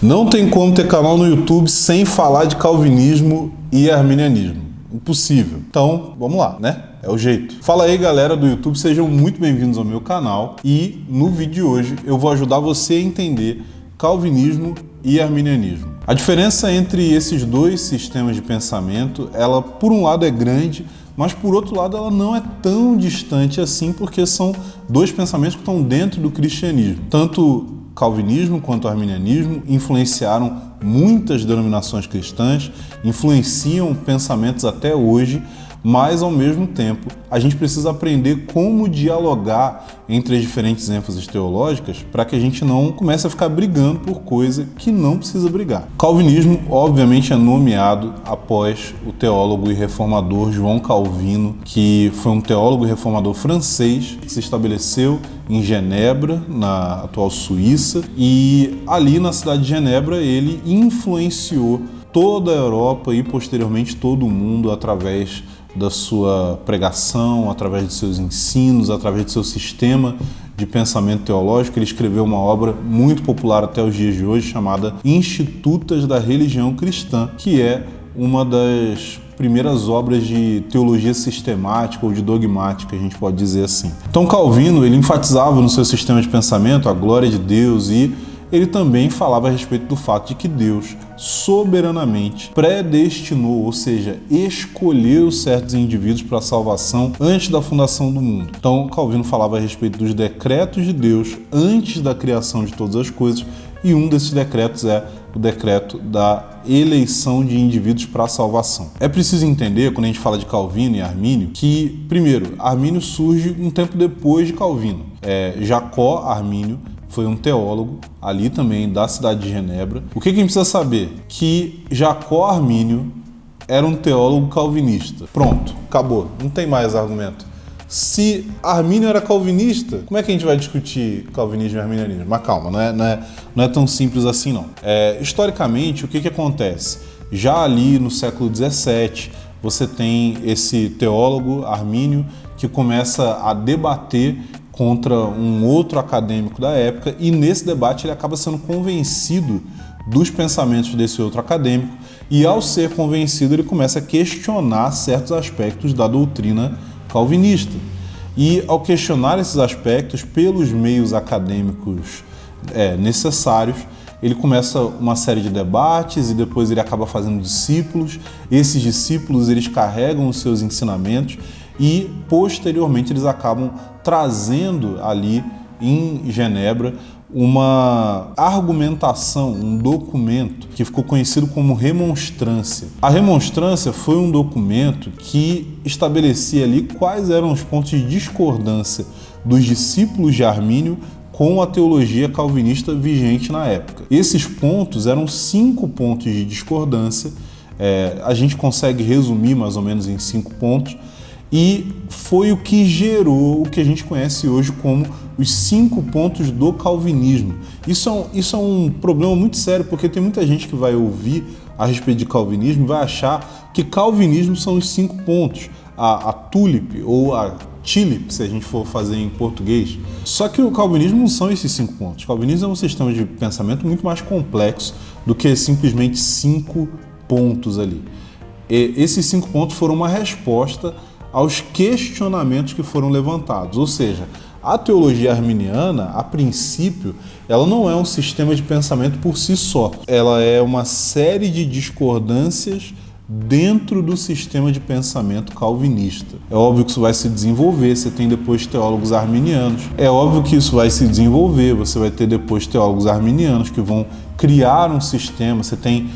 Não tem como ter canal no YouTube sem falar de calvinismo e arminianismo. Impossível. Então, vamos lá, né? É o jeito. Fala aí, galera do YouTube, sejam muito bem-vindos ao meu canal. E no vídeo de hoje eu vou ajudar você a entender calvinismo e arminianismo. A diferença entre esses dois sistemas de pensamento, ela por um lado é grande, mas por outro lado ela não é tão distante assim, porque são dois pensamentos que estão dentro do cristianismo. Tanto calvinismo quanto arminianismo influenciaram muitas denominações cristãs, influenciam pensamentos até hoje, mas ao mesmo tempo a gente precisa aprender como dialogar entre as diferentes ênfases teológicas para que a gente não comece a ficar brigando por coisa que não precisa brigar. Calvinismo, obviamente, é nomeado após o teólogo e reformador João Calvino, que foi um teólogo e reformador francês que se estabeleceu em Genebra, na atual Suíça, e ali na cidade de Genebra ele influenciou toda a Europa e posteriormente todo o mundo através da sua pregação, através de seus ensinos, através do seu sistema de pensamento teológico. Ele escreveu uma obra muito popular até os dias de hoje chamada Institutas da Religião Cristã, que é uma das primeiras obras de teologia sistemática ou de dogmática, a gente pode dizer assim. Então Calvino, ele enfatizava no seu sistema de pensamento a glória de Deus e ele também falava a respeito do fato de que Deus soberanamente predestinou, ou seja, escolheu certos indivíduos para a salvação antes da fundação do mundo. Então Calvino falava a respeito dos decretos de Deus antes da criação de todas as coisas, e um desses decretos é o decreto da eleição de indivíduos para a salvação. É preciso entender, quando a gente fala de Calvino e Armínio, que, primeiro, Armínio surge um tempo depois de Calvino. Jacó Armínio foi um teólogo ali também da cidade de Genebra. O que a gente precisa saber? Que Jacó Armínio era um teólogo calvinista. Pronto, acabou, não tem mais argumento. Se Armínio era calvinista, como é que a gente vai discutir calvinismo e arminianismo? Mas calma, não é tão simples assim não. Historicamente, o que acontece? Já ali no século XVII, você tem esse teólogo Armínio que começa a debater contra um outro acadêmico da época, e nesse debate ele acaba sendo convencido dos pensamentos desse outro acadêmico, e ao ser convencido ele começa a questionar certos aspectos da doutrina calvinista. E ao questionar esses aspectos pelos meios acadêmicos necessários, ele começa uma série de debates e depois ele acaba fazendo discípulos. Esses discípulos eles carregam os seus ensinamentos e posteriormente eles acabam trazendo ali em Genebra uma argumentação, um documento que ficou conhecido como remonstrância. A remonstrância foi um documento que estabelecia ali quais eram os pontos de discordância dos discípulos de Armínio com a teologia calvinista vigente na época. Esses pontos eram 5 pontos de discordância, a gente consegue resumir mais ou menos em 5 pontos, e foi o que gerou o que a gente conhece hoje como os 5 pontos do calvinismo. Isso é um problema muito sério, porque tem muita gente que vai ouvir a respeito de calvinismo e vai achar que calvinismo são os 5 pontos, a tulip ou a tulip, se a gente for fazer em português. Só que o calvinismo não são esses 5 pontos. O calvinismo é um sistema de pensamento muito mais complexo do que simplesmente 5 pontos ali. E esses 5 pontos foram uma resposta aos questionamentos que foram levantados. Ou seja, a teologia arminiana, a princípio, ela não é um sistema de pensamento por si só. Ela é uma série de discordâncias dentro do sistema de pensamento calvinista. É óbvio que isso vai se desenvolver, você tem depois teólogos arminianos. É óbvio que isso vai se desenvolver, você vai ter depois teólogos arminianos que vão criar um sistema, você tem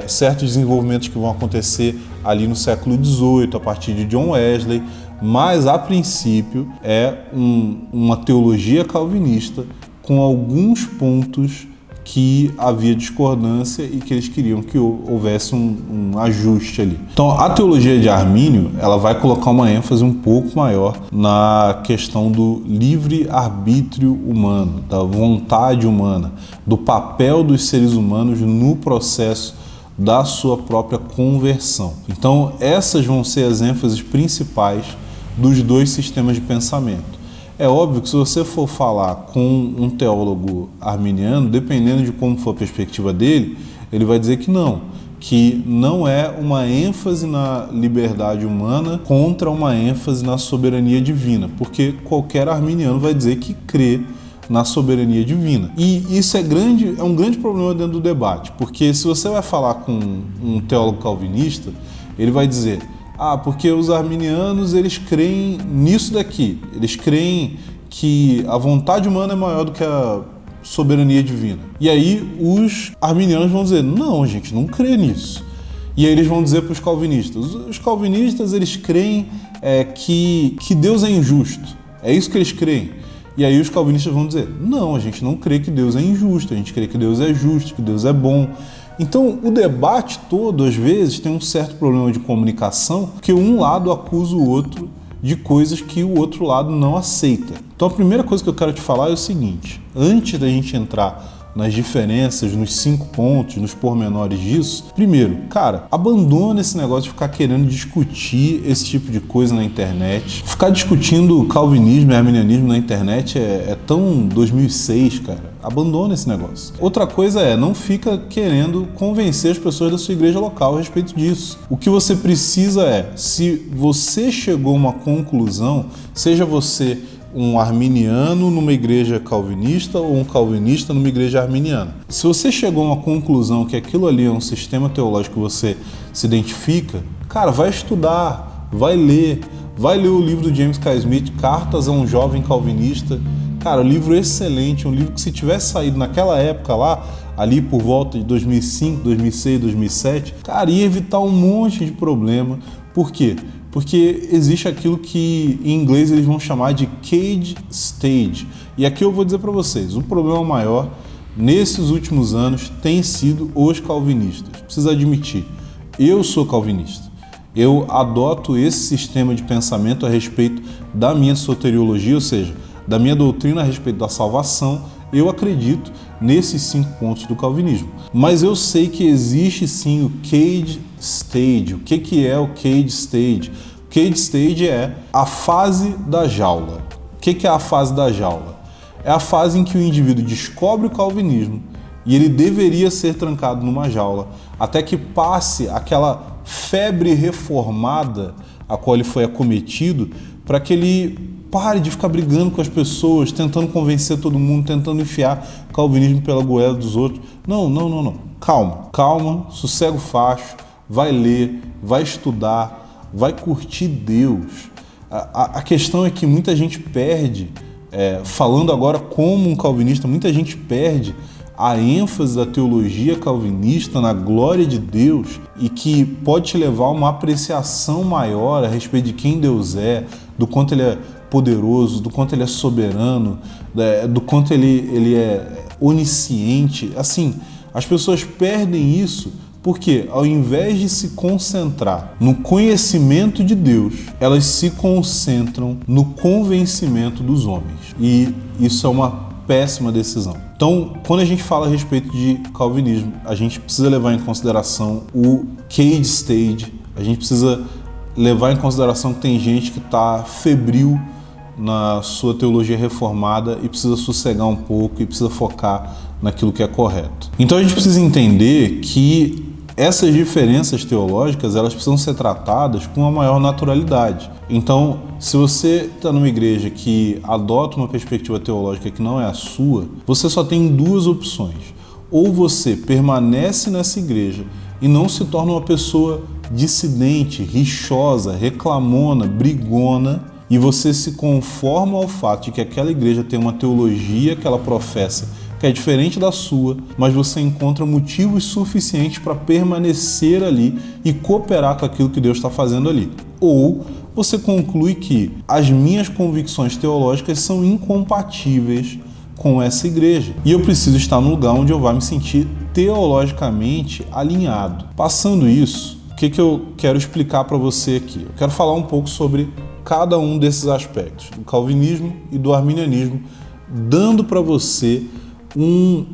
certos desenvolvimentos que vão acontecer ali no século XVIII, a partir de John Wesley, mas a princípio é uma teologia calvinista com alguns pontos que havia discordância e que eles queriam que houvesse um ajuste ali. Então a teologia de Armínio, ela vai colocar uma ênfase um pouco maior na questão do livre-arbítrio humano, da vontade humana, do papel dos seres humanos no processo da sua própria conversão. Então essas vão ser as ênfases principais dos dois sistemas de pensamento. É óbvio que se você for falar com um teólogo arminiano, dependendo de como for a perspectiva dele, ele vai dizer que não é uma ênfase na liberdade humana contra uma ênfase na soberania divina, porque qualquer arminiano vai dizer que crê na soberania divina. E isso é um grande problema dentro do debate, porque se você vai falar com um teólogo calvinista, ele vai dizer, porque os arminianos eles creem nisso daqui, eles creem que a vontade humana é maior do que a soberania divina. E aí os arminianos vão dizer, não, a gente não crê nisso. E aí eles vão dizer para os calvinistas eles creem que Deus é injusto, é isso que eles creem. E aí os calvinistas vão dizer, não, a gente não crê que Deus é injusto, a gente crê que Deus é justo, que Deus é bom. Então o debate todo, às vezes, tem um certo problema de comunicação, porque um lado acusa o outro de coisas que o outro lado não aceita. Então a primeira coisa que eu quero te falar é o seguinte, antes da gente entrar nas diferenças, nos 5 pontos, nos pormenores disso, primeiro, cara, abandona esse negócio de ficar querendo discutir esse tipo de coisa na internet. Ficar discutindo calvinismo e arminianismo na internet é tão 2006, cara. Abandona esse negócio. Outra coisa não fica querendo convencer as pessoas da sua igreja local a respeito disso. O que você precisa se você chegou a uma conclusão, seja você um arminiano numa igreja calvinista ou um calvinista numa igreja arminiana. Se você chegou a uma conclusão que aquilo ali é um sistema teológico que você se identifica, cara, vai estudar, vai ler o livro do James K. Smith, Cartas a um Jovem Calvinista. Cara, um livro excelente, um livro que se tivesse saído naquela época lá, ali por volta de 2005, 2006, 2007, cara, ia evitar um monte de problema. Por quê? Porque existe aquilo que em inglês eles vão chamar de cage stage. E aqui eu vou dizer para vocês, o problema maior nesses últimos anos tem sido os calvinistas. Precisa admitir, eu sou calvinista. Eu adoto esse sistema de pensamento a respeito da minha soteriologia, ou seja, da minha doutrina a respeito da salvação. Eu acredito nesses 5 pontos do calvinismo. Mas eu sei que existe sim o cage stage. O que é o cage stage? O cage stage é a fase da jaula. O que é a fase da jaula? É a fase em que o indivíduo descobre o calvinismo e ele deveria ser trancado numa jaula até que passe aquela febre reformada a qual ele foi acometido, para que ele pare de ficar brigando com as pessoas, tentando convencer todo mundo, tentando enfiar calvinismo pela goela dos outros. Não. Calma, sossega o facho, vai ler, vai estudar, vai curtir Deus. A questão é que muita gente perde, falando agora como um calvinista, muita gente perde a ênfase da teologia calvinista na glória de Deus e que pode te levar a uma apreciação maior a respeito de quem Deus é, do quanto Ele é poderoso, do quanto Ele é soberano, do quanto ele é onisciente. Assim, as pessoas perdem isso porque, ao invés de se concentrar no conhecimento de Deus, elas se concentram no convencimento dos homens. E isso é uma péssima decisão. Então, quando a gente fala a respeito de calvinismo, a gente precisa levar em consideração o cage stage, a gente precisa levar em consideração que tem gente que está febril na sua teologia reformada e precisa sossegar um pouco e precisa focar naquilo que é correto. Então a gente precisa entender que essas diferenças teológicas, elas precisam ser tratadas com uma maior naturalidade. Então, se você está numa igreja que adota uma perspectiva teológica que não é a sua, você só tem 2 opções. Ou você permanece nessa igreja e não se torna uma pessoa dissidente, rixosa, reclamona, brigona, e você se conforma ao fato de que aquela igreja tem uma teologia que ela professa que é diferente da sua, mas você encontra motivos suficientes para permanecer ali e cooperar com aquilo que Deus está fazendo ali. Ou você conclui que as minhas convicções teológicas são incompatíveis com essa igreja e eu preciso estar no lugar onde eu vá me sentir teologicamente alinhado. Passando isso, o que eu quero explicar para você aqui? Eu quero falar um pouco sobre cada um desses aspectos, do calvinismo e do arminianismo, dando para você um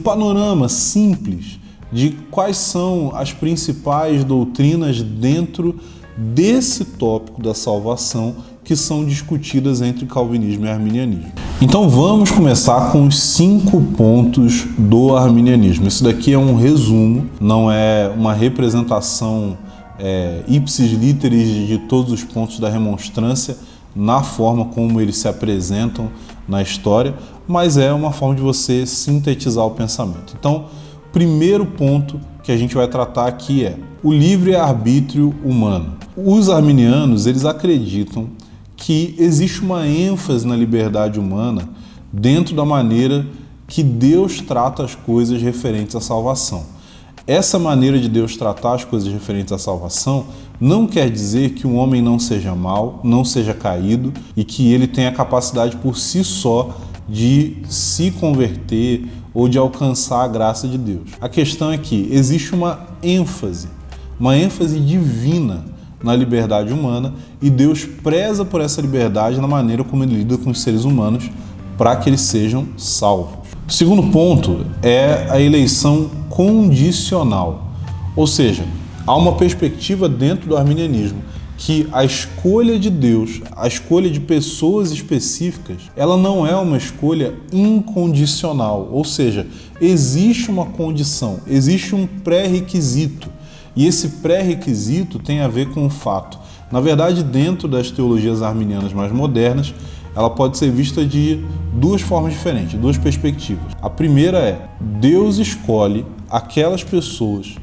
panorama simples de quais são as principais doutrinas dentro desse tópico da salvação que são discutidas entre calvinismo e arminianismo. Então vamos começar com os 5 pontos do arminianismo. Isso daqui é um resumo, não é uma representação ipsis literis de todos os pontos da remonstrância na forma como eles se apresentam na história, mas é uma forma de você sintetizar o pensamento. Então, o primeiro ponto que a gente vai tratar aqui é o livre-arbítrio humano. Os arminianos, eles acreditam que existe uma ênfase na liberdade humana dentro da maneira que Deus trata as coisas referentes à salvação. Essa maneira de Deus tratar as coisas referentes à salvação não quer dizer que o homem não seja mau, não seja caído e que ele tenha a capacidade por si só de se converter ou de alcançar a graça de Deus. A questão é que existe uma ênfase divina na liberdade humana e Deus preza por essa liberdade na maneira como ele lida com os seres humanos para que eles sejam salvos. O segundo ponto é a eleição condicional, ou seja, há uma perspectiva dentro do arminianismo que a escolha de Deus, a escolha de pessoas específicas, ela não é uma escolha incondicional, ou seja, existe uma condição, existe um pré-requisito, e esse pré-requisito tem a ver com o fato. Na verdade, dentro das teologias arminianas mais modernas, ela pode ser vista de 2 formas diferentes, 2 perspectivas. A primeira é, Deus escolhe aquelas pessoas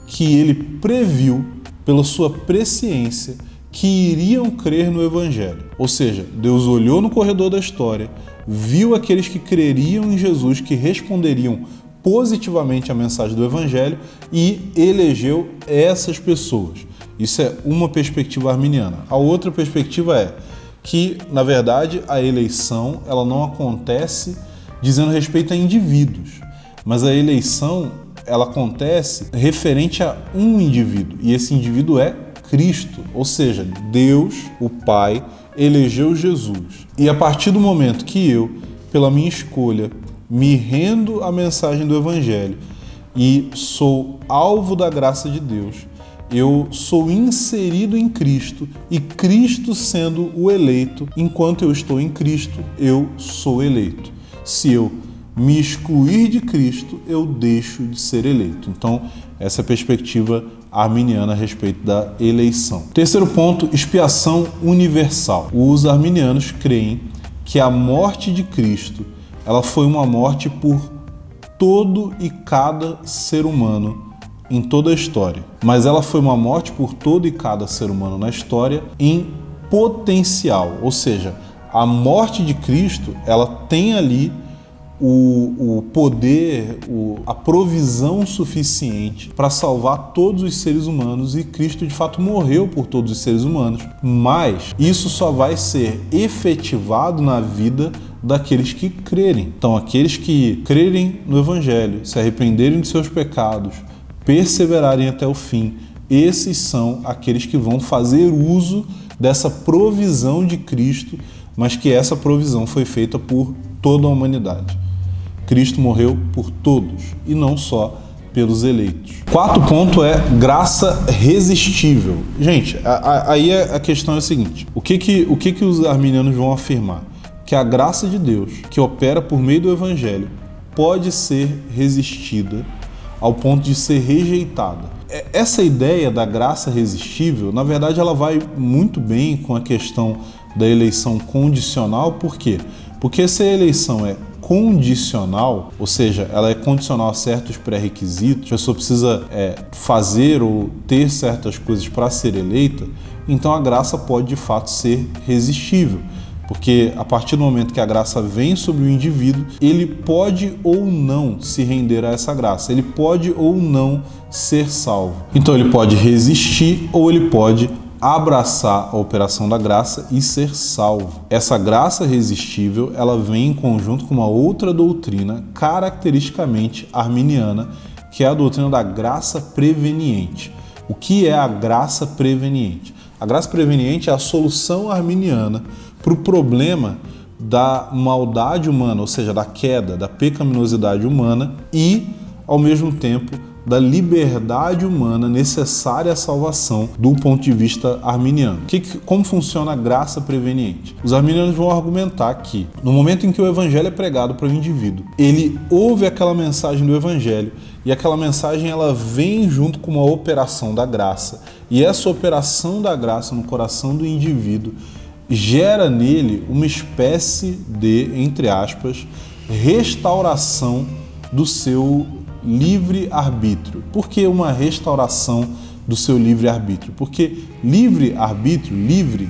que ele previu pela sua presciência que iriam crer no Evangelho. Ou seja, Deus olhou no corredor da história, viu aqueles que creriam em Jesus, que responderiam positivamente à mensagem do Evangelho e elegeu essas pessoas. Isso é uma perspectiva arminiana. A outra perspectiva é que, na verdade, a eleição ela não acontece dizendo respeito a indivíduos, mas a eleição ela acontece referente a um indivíduo, e esse indivíduo é Cristo, ou seja, Deus, o Pai, elegeu Jesus. E a partir do momento que eu, pela minha escolha, me rendo à mensagem do Evangelho e sou alvo da graça de Deus, eu sou inserido em Cristo e Cristo sendo o eleito, enquanto eu estou em Cristo, eu sou eleito. Se eu me excluir de Cristo, eu deixo de ser eleito. Então, essa é a perspectiva arminiana a respeito da eleição. Terceiro ponto, expiação universal. Os arminianos creem que a morte de Cristo, ela foi uma morte por todo e cada ser humano em toda a história. Mas ela foi uma morte por todo e cada ser humano na história em potencial. Ou seja, a morte de Cristo, ela tem ali o poder, a provisão suficiente para salvar todos os seres humanos, e Cristo de fato morreu por todos os seres humanos, mas isso só vai ser efetivado na vida daqueles que crerem. Então, aqueles que crerem no Evangelho, se arrependerem de seus pecados, perseverarem até o fim, esses são aqueles que vão fazer uso dessa provisão de Cristo, mas que essa provisão foi feita por toda a humanidade. Cristo morreu por todos e não só pelos eleitos. Quarto ponto é graça resistível. Gente, aí a questão é a seguinte: o que os arminianos vão afirmar? Que a graça de Deus, que opera por meio do Evangelho, pode ser resistida ao ponto de ser rejeitada. Essa ideia da graça resistível, na verdade, ela vai muito bem com a questão da eleição condicional. Por quê? Porque se a eleição é condicional, ou seja, ela é condicional a certos pré-requisitos, a pessoa precisa fazer ou ter certas coisas para ser eleita, então a graça pode de fato ser resistível. Porque a partir do momento que a graça vem sobre o indivíduo, ele pode ou não se render a essa graça, ele pode ou não ser salvo. Então ele pode resistir ou ele pode abraçar a operação da graça e ser salvo. Essa graça resistível, ela vem em conjunto com uma outra doutrina caracteristicamente arminiana, que é a doutrina da graça preveniente. O que é a graça preveniente? A graça preveniente é a solução arminiana para o problema da maldade humana, ou seja, da queda, da pecaminosidade humana e, ao mesmo tempo, da liberdade humana necessária à salvação do ponto de vista arminiano. Como funciona a graça preveniente? Os arminianos vão argumentar que, no momento em que o evangelho é pregado para o indivíduo, ele ouve aquela mensagem do evangelho e aquela mensagem ela vem junto com uma operação da graça, e essa operação da graça no coração do indivíduo gera nele uma espécie de, entre aspas, restauração do seu livre-arbítrio. Por que uma restauração do seu livre-arbítrio? Porque livre-arbítrio, livre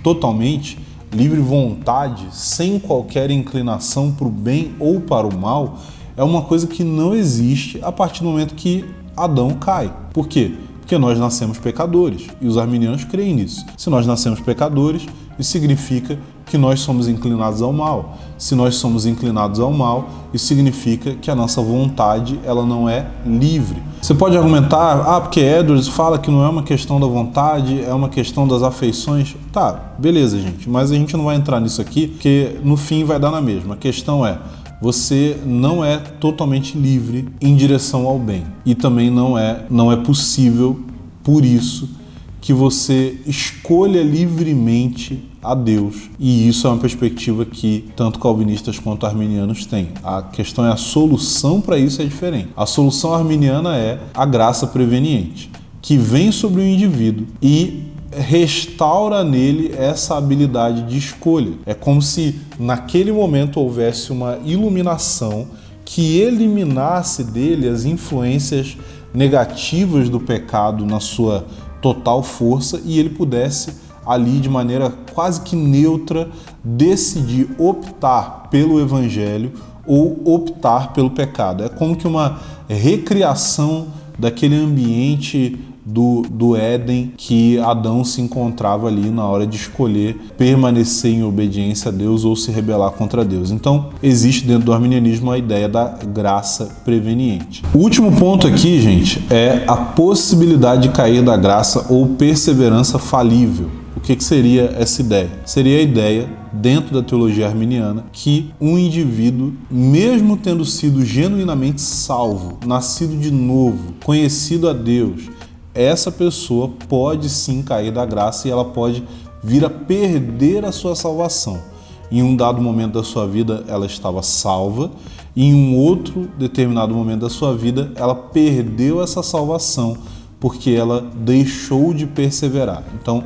totalmente, livre vontade, sem qualquer inclinação para o bem ou para o mal, é uma coisa que não existe a partir do momento que Adão cai. Por quê? Porque nós nascemos pecadores, e os arminianos creem nisso. Se nós nascemos pecadores, isso significa que nós somos inclinados ao mal. Se nós somos inclinados ao mal, isso significa que a nossa vontade ela não é livre. Você pode argumentar, porque Edwards fala que não é uma questão da vontade, é uma questão das afeições. Tá, beleza, gente, mas a gente não vai entrar nisso aqui, porque no fim vai dar na mesma. A questão é, você não é totalmente livre em direção ao bem. E também não é possível, por isso, que você escolha livremente a Deus. E isso é uma perspectiva que tanto calvinistas quanto arminianos têm. A questão é a solução para isso é diferente. A solução arminiana é a graça preveniente, que vem sobre o indivíduo e restaura nele essa habilidade de escolha. É como se naquele momento houvesse uma iluminação que eliminasse dele as influências negativas do pecado na sua total força e ele pudesse ali de maneira quase que neutra decidir optar pelo evangelho ou optar pelo pecado. É como que uma recriação daquele ambiente do Éden que Adão se encontrava ali na hora de escolher permanecer em obediência a Deus ou se rebelar contra Deus. Então, existe dentro do arminianismo a ideia da graça preveniente. O último ponto aqui, gente, é a possibilidade de cair da graça ou perseverança falível. O que seria essa ideia? Seria a ideia, dentro da teologia arminiana, que um indivíduo, mesmo tendo sido genuinamente salvo, nascido de novo, conhecido a Deus, essa pessoa pode sim cair da graça e ela pode vir a perder a sua salvação. Em um dado momento da sua vida, ela estava salva, e em um outro determinado momento da sua vida, ela perdeu essa salvação porque ela deixou de perseverar. Então,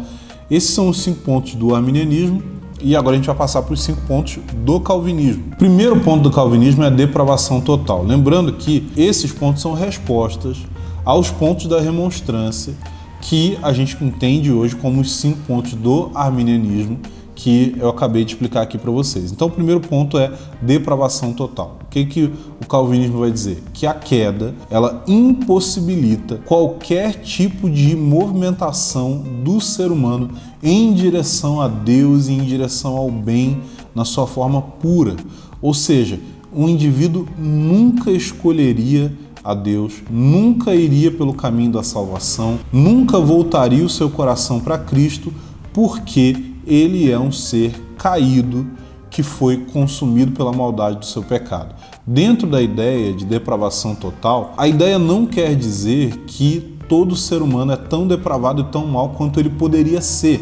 esses são os 5 pontos do arminianismo, e agora a gente vai passar para os 5 pontos do calvinismo. O primeiro ponto do calvinismo é a depravação total. Lembrando que esses pontos são respostas aos pontos da remonstrância que a gente entende hoje como os 5 pontos do arminianismo que eu acabei de explicar aqui para vocês. Então, o primeiro ponto é depravação total. O que o calvinismo vai dizer? Que a queda, ela impossibilita qualquer tipo de movimentação do ser humano em direção a Deus e em direção ao bem na sua forma pura. Ou seja, um indivíduo nunca escolheria a Deus, nunca iria pelo caminho da salvação, nunca voltaria o seu coração para Cristo, porque ele é um ser caído que foi consumido pela maldade do seu pecado. Dentro da ideia de depravação total, a ideia não quer dizer que todo ser humano é tão depravado e tão mau quanto ele poderia ser.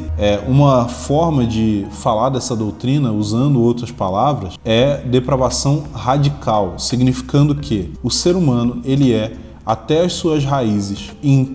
Uma forma de falar dessa doutrina, usando outras palavras, é depravação radical, significando que o ser humano, ele é, até as suas raízes,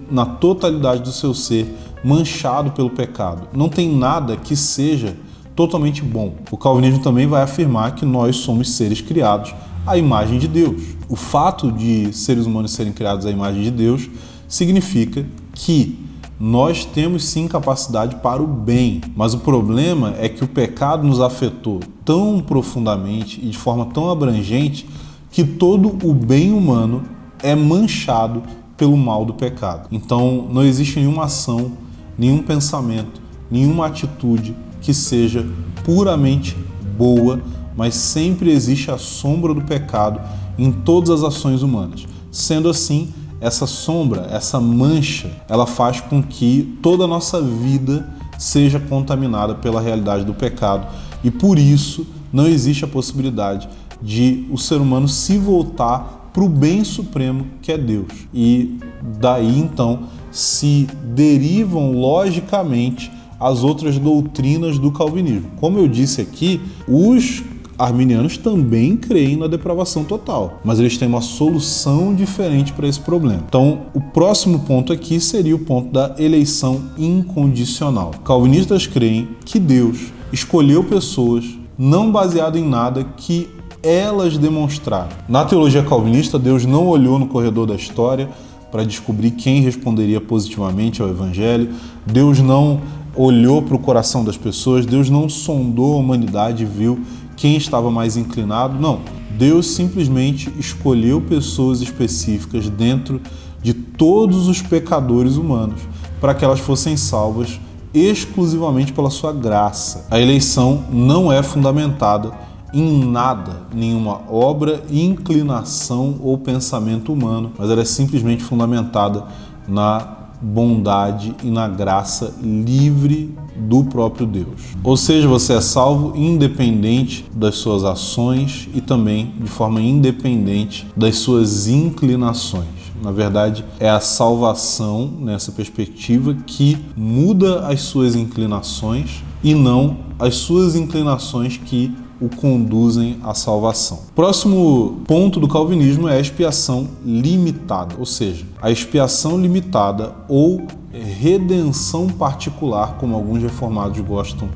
na totalidade do seu ser, manchado pelo pecado. Não tem nada que seja totalmente bom. O calvinismo também vai afirmar que nós somos seres criados à imagem de Deus. O fato de seres humanos serem criados à imagem de Deus significa que nós temos sim capacidade para o bem, mas o problema é que o pecado nos afetou tão profundamente e de forma tão abrangente que todo o bem humano é manchado pelo mal do pecado. Então não existe nenhuma ação, nenhum pensamento, nenhuma atitude que seja puramente boa, mas sempre existe a sombra do pecado em todas as ações humanas. Sendo assim, essa sombra, essa mancha, ela faz com que toda a nossa vida seja contaminada pela realidade do pecado, e por isso não existe a possibilidade de o ser humano se voltar para o bem supremo que é Deus. E daí então se derivam logicamente as outras doutrinas do calvinismo. Como eu disse aqui, os arminianos também creem na depravação total, mas eles têm uma solução diferente para esse problema. Então, o próximo ponto aqui seria o ponto da eleição incondicional. Calvinistas creem que Deus escolheu pessoas não baseado em nada que elas demonstraram. Na teologia calvinista, Deus não olhou no corredor da história para descobrir quem responderia positivamente ao evangelho. Deus não olhou para o coração das pessoas, Deus não sondou a humanidade e viu quem estava mais inclinado. Não, Deus simplesmente escolheu pessoas específicas dentro de todos os pecadores humanos para que elas fossem salvas exclusivamente pela sua graça. A eleição não é fundamentada em nada, nenhuma obra, inclinação ou pensamento humano, mas ela é simplesmente fundamentada na bondade e na graça livre do próprio Deus. Ou seja, você é salvo independente das suas ações e também de forma independente das suas inclinações. Na verdade, é a salvação, nessa perspectiva, que muda as suas inclinações e não as suas inclinações que o conduzem à salvação. Próximo ponto do calvinismo é a expiação limitada, ou seja, a expiação limitada ou redenção particular, como alguns reformados gostam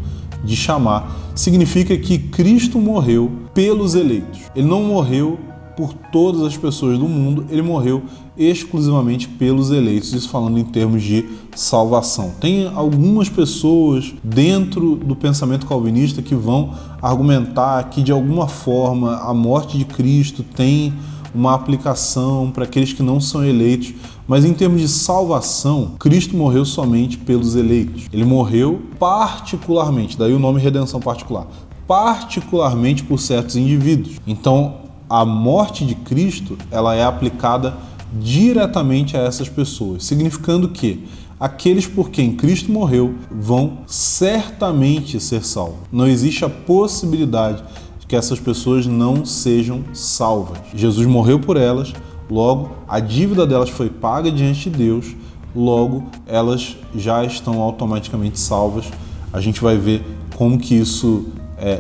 de chamar, significa que Cristo morreu pelos eleitos. Ele não morreu por todas as pessoas do mundo, ele morreu exclusivamente pelos eleitos, isso falando em termos de salvação. Tem algumas pessoas dentro do pensamento calvinista que vão argumentar que de alguma forma a morte de Cristo tem uma aplicação para aqueles que não são eleitos, mas em termos de salvação, Cristo morreu somente pelos eleitos. Ele morreu particularmente, daí o nome redenção particular, particularmente por certos indivíduos. Então, a morte de Cristo, ela é aplicada diretamente a essas pessoas, significando que aqueles por quem Cristo morreu vão certamente ser salvos. Não existe a possibilidade de que essas pessoas não sejam salvas. Jesus morreu por elas, logo a dívida delas foi paga diante de Deus, logo elas já estão automaticamente salvas. A gente vai ver como que isso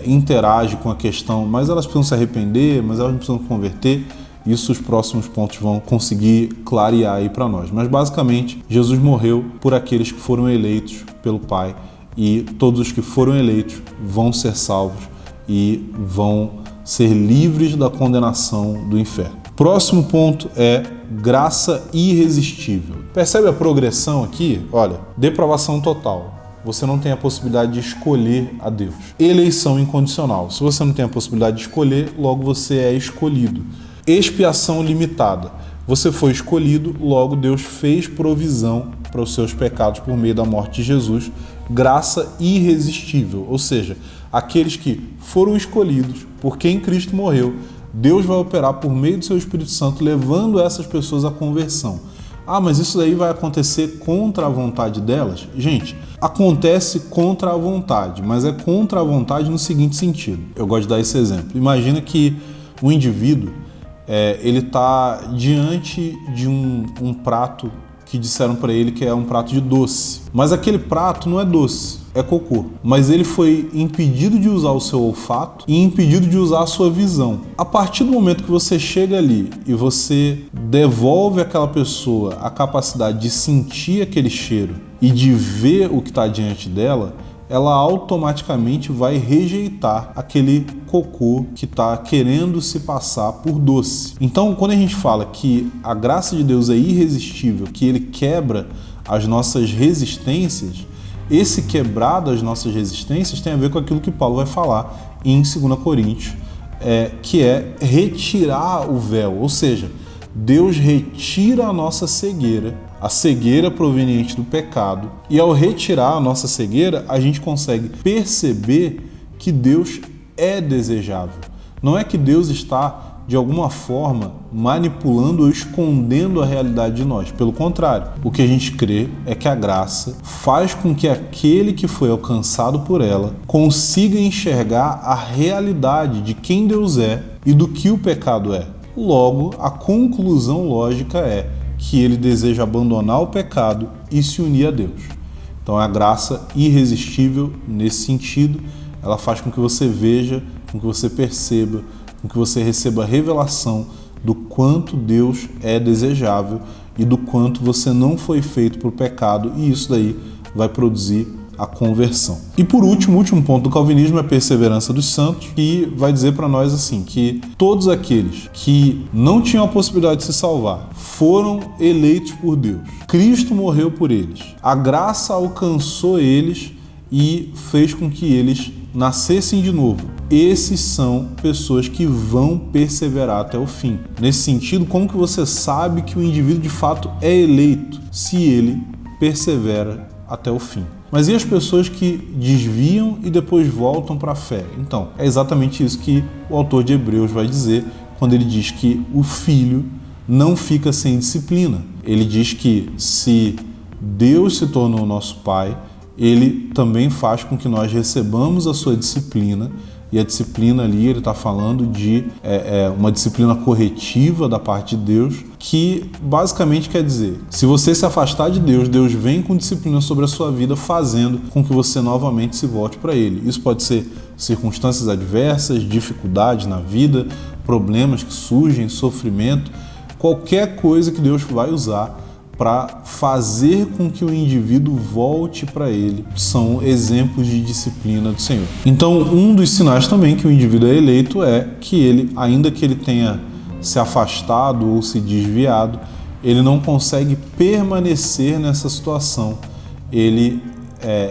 interage com a questão, mas elas precisam se arrepender, mas elas não precisam converter. Isso os próximos pontos vão conseguir clarear aí para nós. Mas basicamente, Jesus morreu por aqueles que foram eleitos pelo Pai e todos os que foram eleitos vão ser salvos e vão ser livres da condenação do inferno. Próximo ponto é graça irresistível. Percebe a progressão aqui? Olha, depravação total. Você não tem a possibilidade de escolher a Deus. Eleição incondicional. Se você não tem a possibilidade de escolher, logo você é escolhido. Expiação limitada. Você foi escolhido, logo Deus fez provisão para os seus pecados por meio da morte de Jesus. Graça irresistível, ou seja, aqueles que foram escolhidos por quem Cristo morreu, Deus vai operar por meio do seu Espírito Santo, levando essas pessoas à conversão. Ah, mas isso daí vai acontecer contra a vontade delas? Gente, acontece contra a vontade, mas é contra a vontade no seguinte sentido. Eu gosto de dar esse exemplo. Imagina que o indivíduo ele está diante de um prato que disseram para ele que é um prato de doce. Mas aquele prato não é doce, é cocô. Mas ele foi impedido de usar o seu olfato e impedido de usar a sua visão. A partir do momento que você chega ali e você devolve àquela pessoa a capacidade de sentir aquele cheiro e de ver o que está diante dela, ela automaticamente vai rejeitar aquele cocô que está querendo se passar por doce. Então, quando a gente fala que a graça de Deus é irresistível, que ele quebra as nossas resistências, esse quebrar das nossas resistências tem a ver com aquilo que Paulo vai falar em 2 Coríntios, que é retirar o véu, ou seja, Deus retira a nossa cegueira, a cegueira proveniente do pecado, e ao retirar a nossa cegueira, a gente consegue perceber que Deus é desejável. Não é que Deus está, de alguma forma, manipulando ou escondendo a realidade de nós. Pelo contrário, o que a gente crê é que a graça faz com que aquele que foi alcançado por ela consiga enxergar a realidade de quem Deus é e do que o pecado é. Logo, a conclusão lógica é que ele deseja abandonar o pecado e se unir a Deus. Então, a graça irresistível nesse sentido, ela faz com que você veja, com que você perceba, com que você receba a revelação do quanto Deus é desejável e do quanto você não foi feito para o pecado, e isso daí vai produzir a conversão. E por último, o último ponto do calvinismo é a perseverança dos santos, que vai dizer para nós assim, que todos aqueles que não tinham a possibilidade de se salvar foram eleitos por Deus. Cristo morreu por eles. A graça alcançou eles e fez com que eles nascessem de novo. Esses são pessoas que vão perseverar até o fim. Nesse sentido, como que você sabe que o indivíduo de fato é eleito? Se ele persevera até o fim. Mas e as pessoas que desviam e depois voltam para a fé? Então, é exatamente isso que o autor de Hebreus vai dizer quando ele diz que o filho não fica sem disciplina. Ele diz que se Deus se tornou o nosso pai, ele também faz com que nós recebamos a sua disciplina, e a disciplina ali, ele está falando de uma disciplina corretiva da parte de Deus, que basicamente quer dizer, se você se afastar de Deus, Deus vem com disciplina sobre a sua vida, fazendo com que você novamente se volte para Ele. Isso pode ser circunstâncias adversas, dificuldades na vida, problemas que surgem, sofrimento, qualquer coisa que Deus vai usar para fazer com que o indivíduo volte para ele, são exemplos de disciplina do Senhor. Então, um dos sinais também que o indivíduo é eleito é que ele, ainda que ele tenha se afastado ou se desviado, ele não consegue permanecer nessa situação. Ele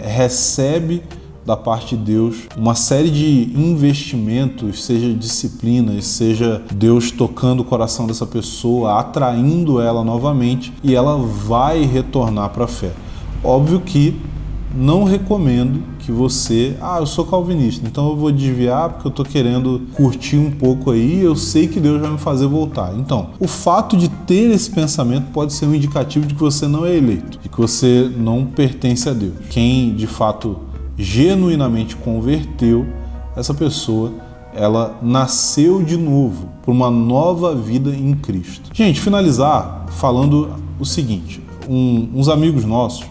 recebe da parte de Deus uma série de investimentos, seja disciplinas, seja Deus tocando o coração dessa pessoa, atraindo ela novamente, e ela vai retornar para a fé. Óbvio que não recomendo que você, eu sou calvinista, então eu vou desviar porque eu estou querendo curtir um pouco aí, eu sei que Deus vai me fazer voltar. Então, o fato de ter esse pensamento pode ser um indicativo de que você não é eleito, de que você não pertence a Deus. Quem, de fato, genuinamente converteu, essa pessoa, ela nasceu de novo por uma nova vida em Cristo. Gente, finalizar falando o seguinte, uns amigos nossos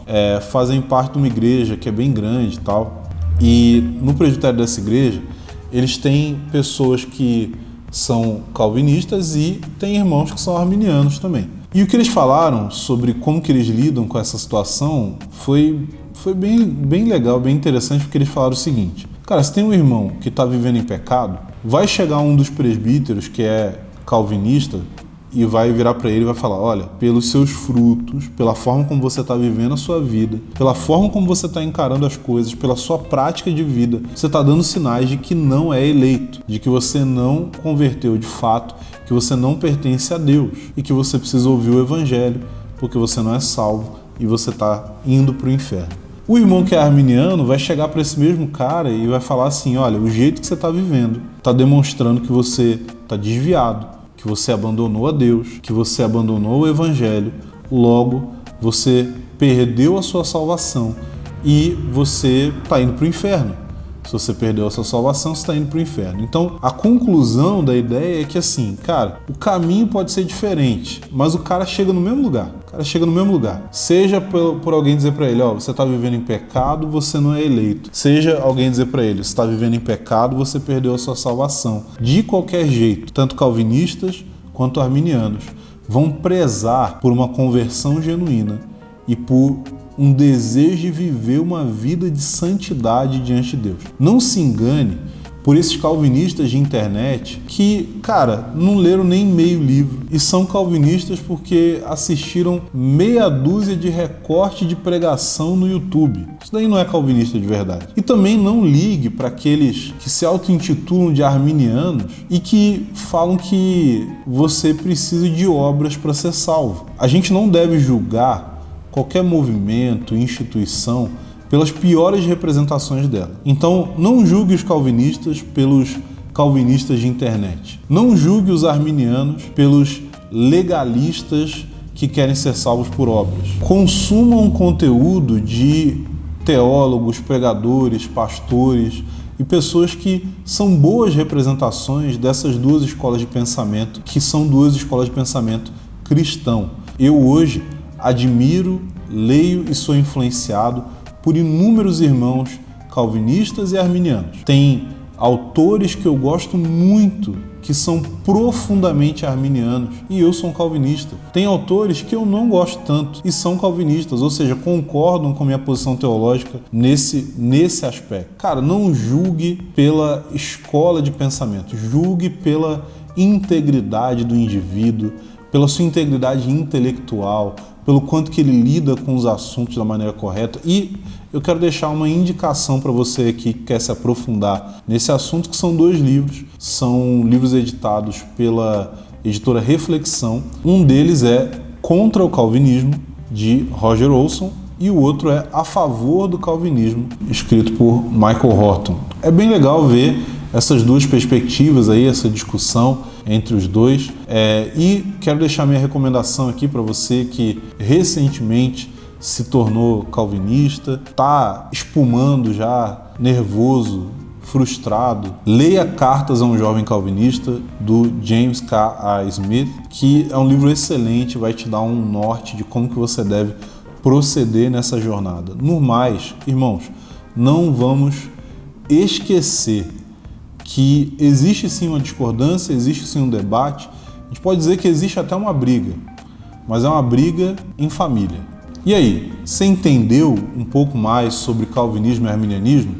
fazem parte de uma igreja que é bem grande e tal, e no presbitério dessa igreja eles têm pessoas que são calvinistas e tem irmãos que são arminianos também. E o que eles falaram sobre como que eles lidam com essa situação foi bem legal, bem interessante, porque eles falaram o seguinte: cara, se tem um irmão que está vivendo em pecado, vai chegar um dos presbíteros que é calvinista e vai virar para ele e vai falar: olha, pelos seus frutos, pela forma como você está vivendo a sua vida, pela forma como você está encarando as coisas, pela sua prática de vida, você está dando sinais de que não é eleito, de que você não converteu de fato, que você não pertence a Deus e que você precisa ouvir o evangelho, porque você não é salvo e você está indo para o inferno. O irmão que é arminiano vai chegar para esse mesmo cara e vai falar assim: olha, o jeito que você está vivendo está demonstrando que você está desviado, que você abandonou a Deus, que você abandonou o evangelho, logo você perdeu a sua salvação e você está indo para o inferno. Se você perdeu a sua salvação, você está indo para o inferno. Então, a conclusão da ideia é que assim, cara, o caminho pode ser diferente, mas o cara chega no mesmo lugar. Seja por alguém dizer para ele: você está vivendo em pecado, você não é eleito. Seja alguém dizer para ele: você está vivendo em pecado, você perdeu a sua salvação. De qualquer jeito, tanto calvinistas quanto arminianos vão prezar por uma conversão genuína e por um desejo de viver uma vida de santidade diante de Deus. Não se engane por esses calvinistas de internet que, cara, não leram nem meio livro e são calvinistas porque assistiram meia dúzia de recorte de pregação no YouTube. Isso daí não é calvinista de verdade. E também não ligue para aqueles que se auto-intitulam de arminianos e que falam que você precisa de obras para ser salvo. A gente não deve julgar qualquer movimento, instituição, pelas piores representações dela. Então, não julgue os calvinistas pelos calvinistas de internet. Não julgue os arminianos pelos legalistas que querem ser salvos por obras. Consumam conteúdo de teólogos, pregadores, pastores e e pessoas que são boas representações dessas duas escolas de pensamento, que são duas escolas de pensamento cristão. Eu hoje admiro, leio e sou influenciado por inúmeros irmãos calvinistas e arminianos. Tem autores que eu gosto muito, que são profundamente arminianos, e eu sou um calvinista. Tem autores que eu não gosto tanto e são calvinistas, ou seja, concordam com minha posição teológica nesse aspecto. Cara, não julgue pela escola de pensamento, julgue pela integridade do indivíduo, pela sua integridade intelectual, pelo quanto que ele lida com os assuntos da maneira correta. E eu quero deixar uma indicação para você aqui que quer se aprofundar nesse assunto, que são 2 livros. São livros editados pela editora Reflexão. Um deles é Contra o Calvinismo, de Roger Olson, e o outro é A Favor do Calvinismo, escrito por Michael Horton. É bem legal ver essas duas perspectivas aí, essa discussão entre os dois. E quero deixar minha recomendação aqui para você que recentemente se tornou calvinista, está espumando já, nervoso, frustrado. Leia Cartas a um Jovem Calvinista, do James K. A. Smith, que é um livro excelente, vai te dar um norte de como que você deve proceder nessa jornada. No mais, irmãos, não vamos esquecer que existe sim uma discordância, existe sim um debate. A gente pode dizer que existe até uma briga, mas é uma briga em família. E aí, você entendeu um pouco mais sobre calvinismo e arminianismo?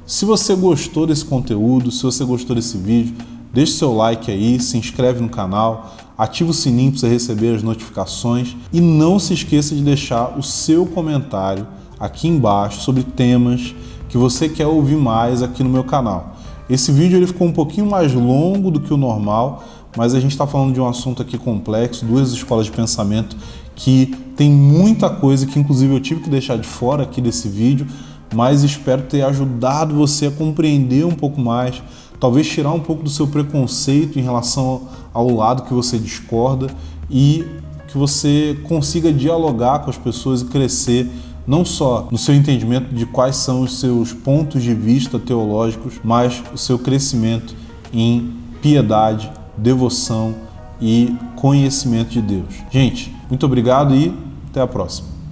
Se você gostou desse conteúdo, se você gostou desse vídeo, deixe seu like aí, se inscreve no canal, ativa o sininho para você receber as notificações e não se esqueça de deixar o seu comentário aqui embaixo sobre temas que você quer ouvir mais aqui no meu canal. Esse vídeo ele ficou um pouquinho mais longo do que o normal, mas a gente está falando de um assunto aqui complexo, 2 escolas de pensamento que tem muita coisa que inclusive eu tive que deixar de fora aqui desse vídeo, mas espero ter ajudado você a compreender um pouco mais, talvez tirar um pouco do seu preconceito em relação ao lado que você discorda e que você consiga dialogar com as pessoas e crescer não só no seu entendimento de quais são os seus pontos de vista teológicos, mas o seu crescimento em piedade, devoção e conhecimento de Deus. Gente, muito obrigado e até a próxima.